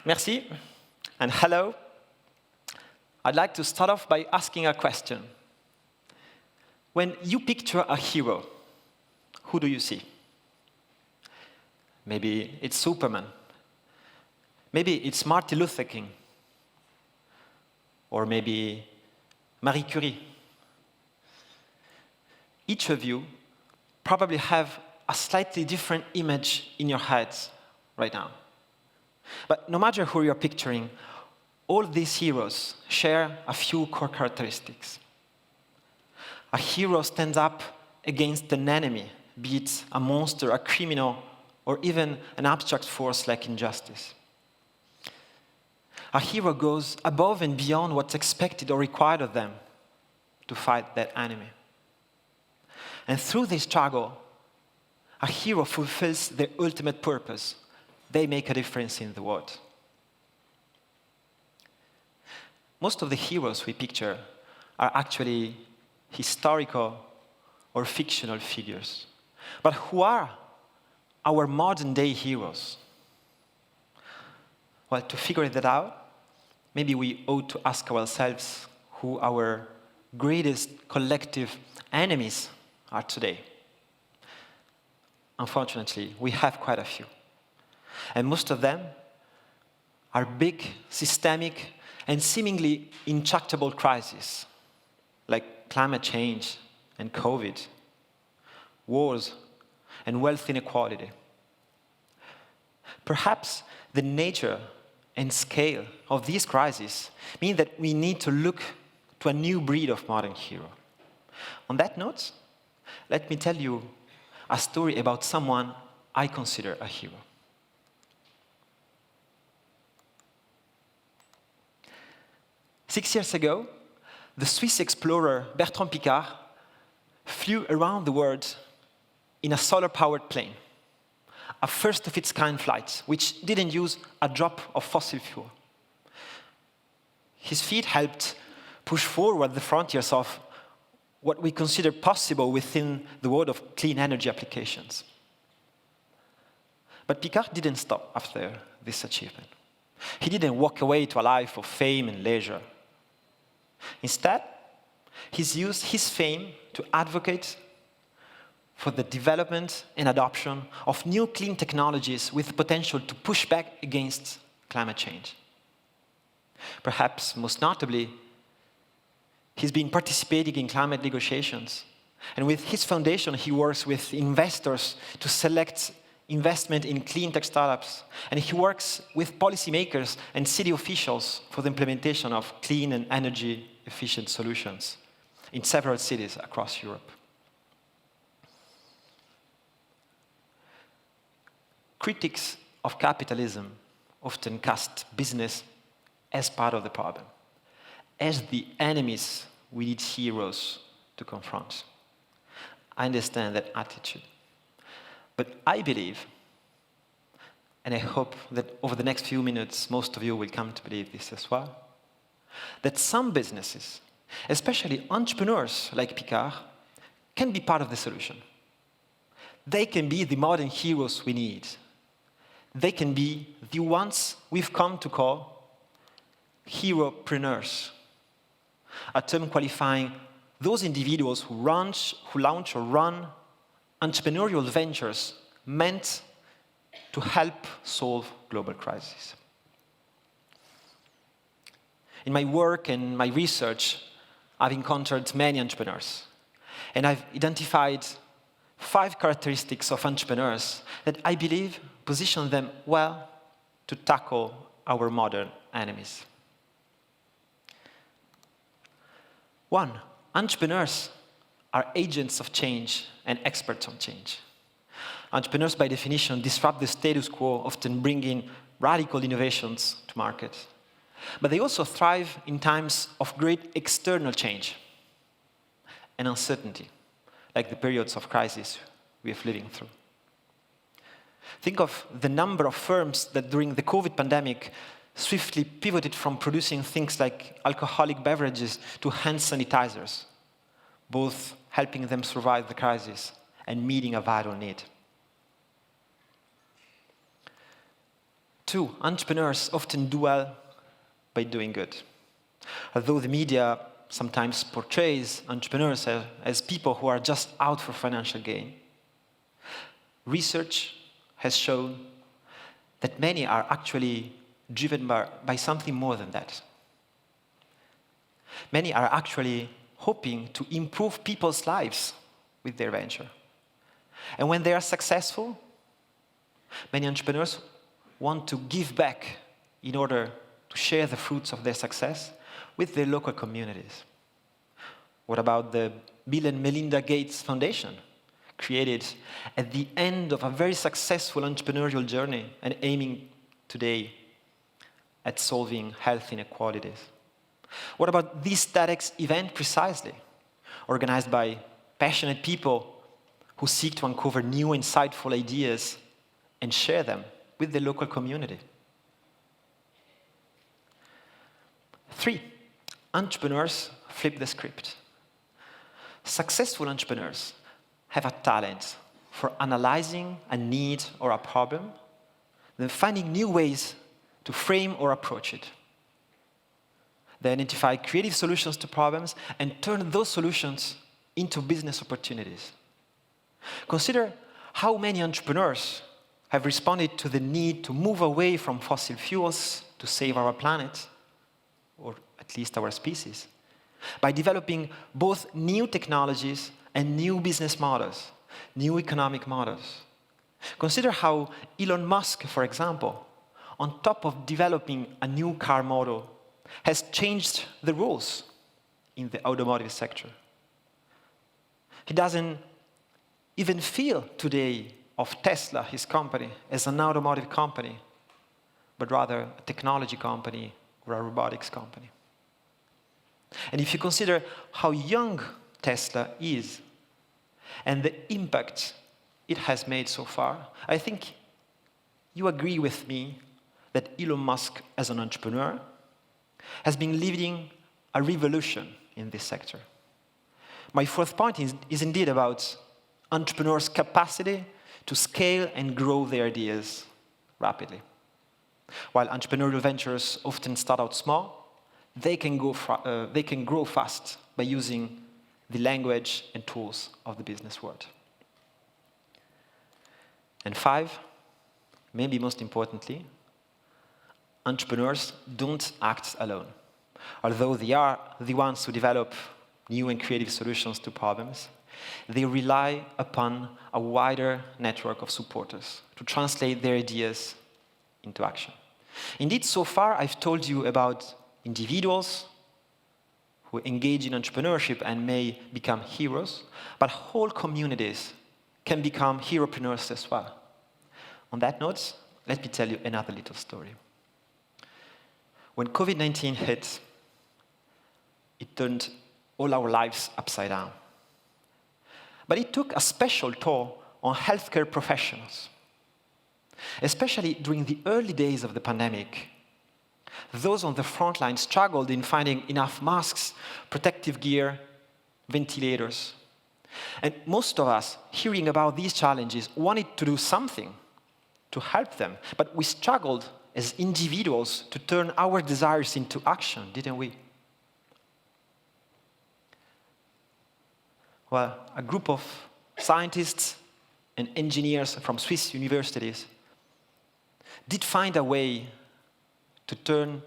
Merci, and hello. I'd like to start off by asking a question. When you picture a hero, who do you see? Maybe it's Superman. Maybe it's Martin Luther King. Or maybe Marie Curie. Each of you probably have a slightly different image in your heads right now. But no matter who you're picturing, all these heroes share a few core characteristics. A hero stands up against an enemy, be it a monster, a criminal, or even an abstract force like injustice. A hero goes above and beyond what's expected or required of them to fight that enemy. And through this struggle, a hero fulfills their ultimate purpose. They make a difference in the world. Most of the heroes we picture are actually historical or fictional figures. But who are our modern-day heroes? Well, to figure that out, maybe we ought to ask ourselves who our greatest collective enemies are today. Unfortunately, we have quite a few. And most of them are big, systemic, and seemingly intractable crises, like climate change and COVID, wars, and wealth inequality. Perhaps the nature and scale of these crises mean that we need to look to a new breed of modern hero. On that note, let me tell you a story about someone I consider a hero. Six years ago, the Swiss explorer Bertrand Piccard flew around the world in a solar-powered plane, a first-of-its-kind flight, which didn't use a drop of fossil fuel. His feat helped push forward the frontiers of what we consider possible within the world of clean energy applications. But Piccard didn't stop after this achievement. He didn't walk away to a life of fame and leisure. Instead, he's used his fame to advocate for the development and adoption of new clean technologies with potential to push back against climate change. Perhaps most notably, he's been participating in climate negotiations. And with his foundation, he works with investors to select investment in clean tech startups. And he works with policymakers and city officials for the implementation of clean and energy-efficient solutions in several cities across Europe. Critics of capitalism often cast business as part of the problem, as the enemies we need heroes to confront. I understand that attitude. But I believe, and I hope that over the next few minutes, most of you will come to believe this as well, that some businesses, especially entrepreneurs like Piccard, can be part of the solution. They can be the modern heroes we need. They can be the ones we've come to call heropreneurs, a term qualifying those individuals who launch or run entrepreneurial ventures meant to help solve global crises. In my work and my research, I've encountered many entrepreneurs, and I've identified 5 characteristics of entrepreneurs that I believe position them well to tackle our modern enemies. 1, entrepreneurs are agents of change and experts on change. Entrepreneurs, by definition, disrupt the status quo, often bringing radical innovations to market. But they also thrive in times of great external change and uncertainty, like the periods of crisis we are living through. Think of the number of firms that during the COVID pandemic swiftly pivoted from producing things like alcoholic beverages to hand sanitizers, both helping them survive the crisis and meeting a vital need. 2, entrepreneurs often do well by doing good. Although the media sometimes portrays entrepreneurs as people who are just out for financial gain, research has shown that many are actually driven by something more than that. Many are actually hoping to improve people's lives with their venture. And when they are successful, many entrepreneurs want to give back in order to share the fruits of their success with their local communities. What about the Bill and Melinda Gates Foundation, created at the end of a very successful entrepreneurial journey and aiming today at solving health inequalities? What about this TEDx event precisely, organized by passionate people who seek to uncover new, insightful ideas and share them with the local community? 3, entrepreneurs flip the script. Successful entrepreneurs have a talent for analyzing a need or a problem, then finding new ways to frame or approach it. They identify creative solutions to problems and turn those solutions into business opportunities. Consider how many entrepreneurs have responded to the need to move away from fossil fuels to save our planet, or at least our species, by developing both new technologies and new business models, new economic models. Consider how Elon Musk, for example, on top of developing a new car model, has changed the rules in the automotive sector. He doesn't even feel today of Tesla, his company, as an automotive company, but rather a technology company or a robotics company. And if you consider how young Tesla is and the impact it has made so far, I think you agree with me that Elon Musk, as an entrepreneur, has been leading a revolution in this sector. My 4th point is indeed about entrepreneurs' capacity to scale and grow their ideas rapidly. While entrepreneurial ventures often start out small, they can grow fast by using the language and tools of the business world. And 5, maybe most importantly, entrepreneurs don't act alone. Although they are the ones who develop new and creative solutions to problems, they rely upon a wider network of supporters to translate their ideas into action. Indeed, so far I've told you about individuals who engage in entrepreneurship and may become heroes, but whole communities can become heropreneurs as well. On that note, let me tell you another little story. When COVID-19 hit, it turned all our lives upside down. But it took a special toll on healthcare professionals. Especially during the early days of the pandemic, those on the front line struggled in finding enough masks, protective gear, ventilators. And most of us, hearing about these challenges, wanted to do something to help them. But we struggled as individuals to turn our desires into action, didn't we? Well, a group of scientists and engineers from Swiss universities did find a way to turn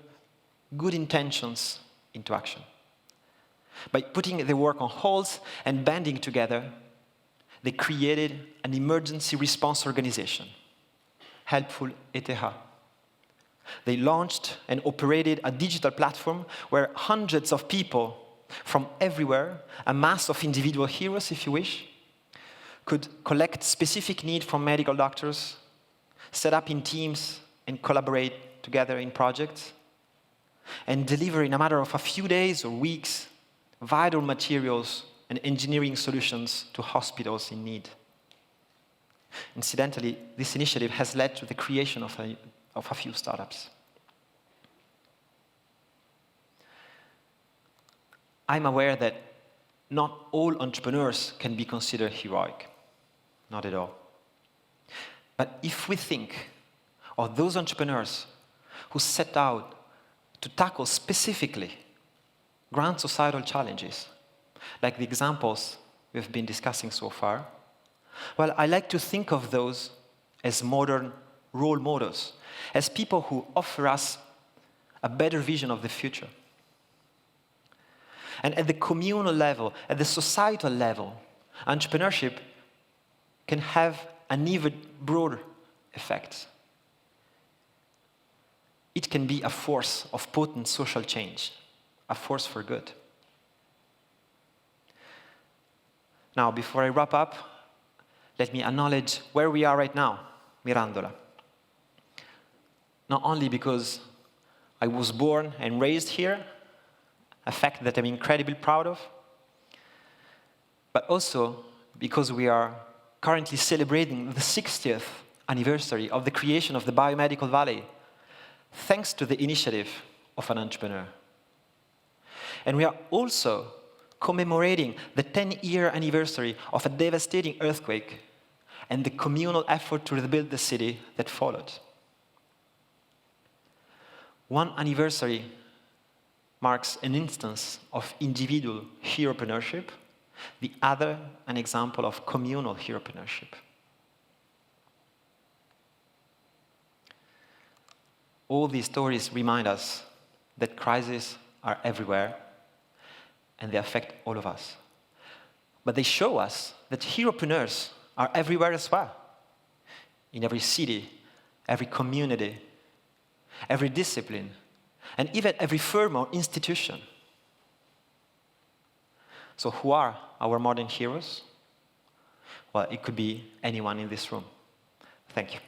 good intentions into action. By putting their work on hold and banding together, they created an emergency response organization, Helpful ETH. They launched and operated a digital platform where hundreds of people from everywhere, a mass of individual heroes, if you wish, could collect specific need from medical doctors, set up in teams and collaborate together in projects, and deliver in a matter of a few days or weeks vital materials and engineering solutions to hospitals in need. Incidentally, this initiative has led to the creation of a few startups. I'm aware that not all entrepreneurs can be considered heroic. Not at all. But if we think are those entrepreneurs who set out to tackle specifically grand societal challenges, like the examples we've been discussing so far. Well, I like to think of those as modern role models, as people who offer us a better vision of the future. And at the communal level, at the societal level, entrepreneurship can have an even broader effect. It can be a force of potent social change, a force for good. Now, before I wrap up, let me acknowledge where we are right now, Mirandola. Not only because I was born and raised here, a fact that I'm incredibly proud of, but also because we are currently celebrating the 60th anniversary of the creation of the Biomedical Valley, thanks to the initiative of an entrepreneur. And we are also commemorating the 10-year anniversary of a devastating earthquake and the communal effort to rebuild the city that followed. One anniversary marks an instance of individual heropreneurship, the other an example of communal heropreneurship. All these stories remind us that crises are everywhere and they affect all of us. But they show us that heropreneurs are everywhere as well, in every city, every community, every discipline, and even every firm or institution. So who are our modern heroes? Well, it could be anyone in this room. Thank you.